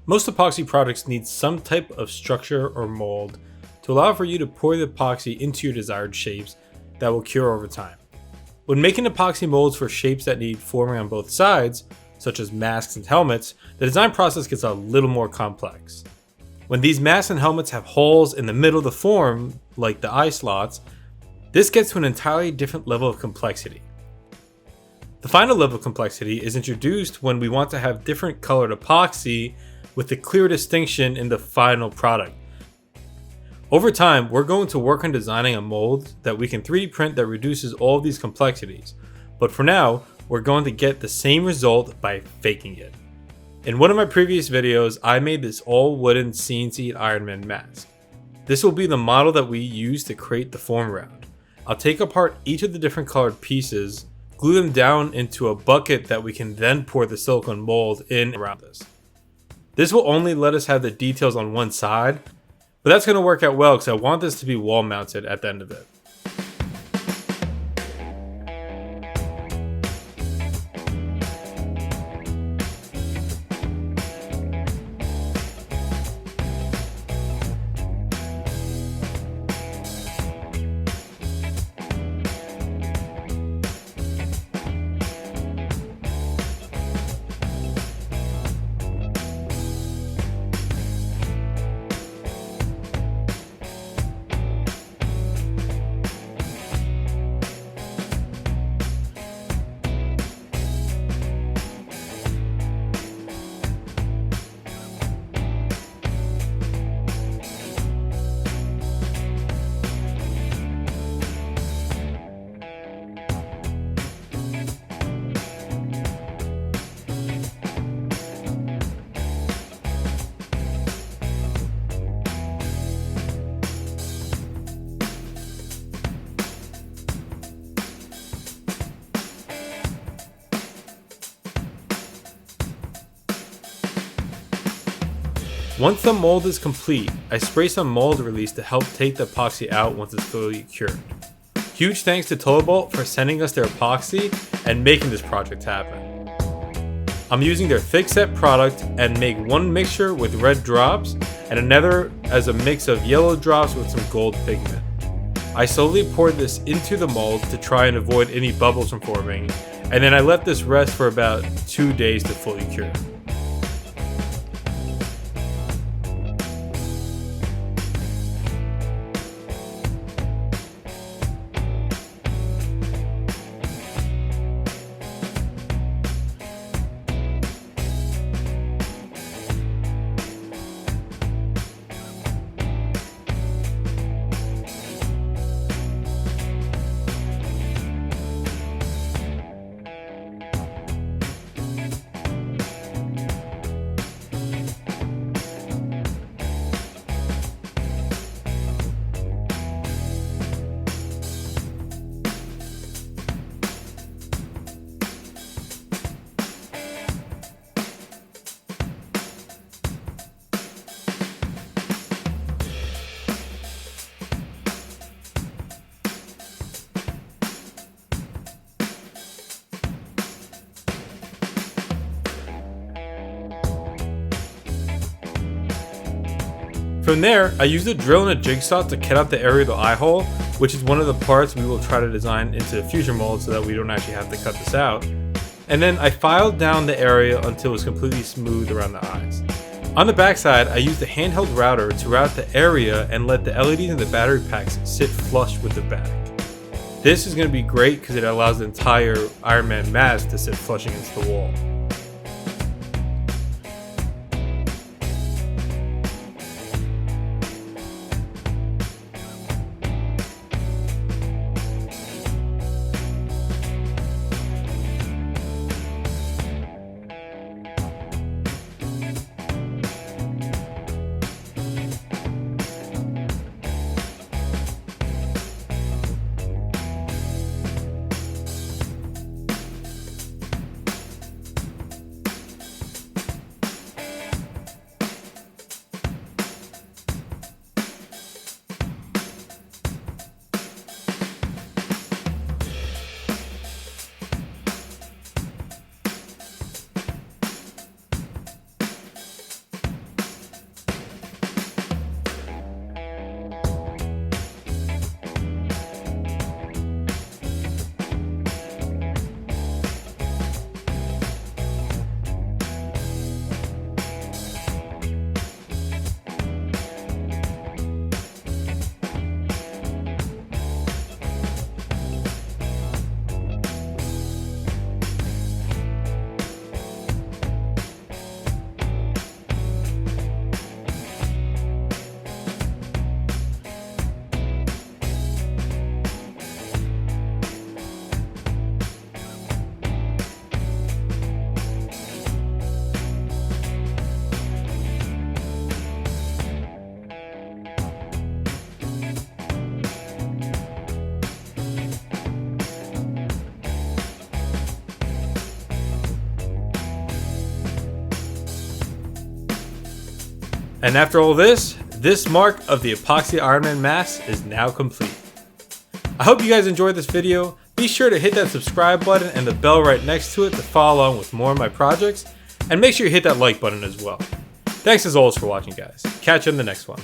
Most epoxy products need some type of structure or mold to allow for you to pour the epoxy into your desired shapes that will cure over time. When making epoxy molds for shapes that need forming on both sides, such as masks and helmets, the design process gets a little more complex. When these masks and helmets have holes in the middle of the form, like the eye slots, this gets to an entirely different level of complexity. The final level of complexity is introduced when we want to have different colored epoxy with a clear distinction in the final product. Over time, we're going to work on designing a mold that we can 3D print that reduces all of these complexities, but for now, we're going to get the same result by faking it. In one of my previous videos, I made this all wooden CNC Iron Man mask. This will be the model that we use to create the form around. I'll take apart each of the different colored pieces, glue them down into a bucket that we can then pour the silicone mold in around this. This will only let us have the details on one side, but that's going to work out well because I want this to be wall mounted at the end of it. Once the mold is complete, I spray some mold release to help take the epoxy out once it's fully cured. Huge thanks to Tollbolt for sending us their epoxy and making this project happen. I'm using their thick set product and make one mixture with red drops and another as a mix of yellow drops with some gold pigment. I slowly poured this into the mold to try and avoid any bubbles from forming, and then I let this rest for about 2 days to fully cure. From there, I used a drill and a jigsaw to cut out the area of the eye hole, which is one of the parts we will try to design into future molds so that we don't actually have to cut this out. And then I filed down the area until it was completely smooth around the eyes. On the backside, I used a handheld router to route the area and let the LEDs and the battery packs sit flush with the back. This is going to be great because it allows the entire Iron Man mask to sit flush against the wall. And after all this mark of the Epoxy Iron Man mask is now complete. I hope you guys enjoyed this video. Be sure to hit that subscribe button and the bell right next to it to follow along with more of my projects. And make sure you hit that like button as well. Thanks as always for watching, guys. Catch you in the next one.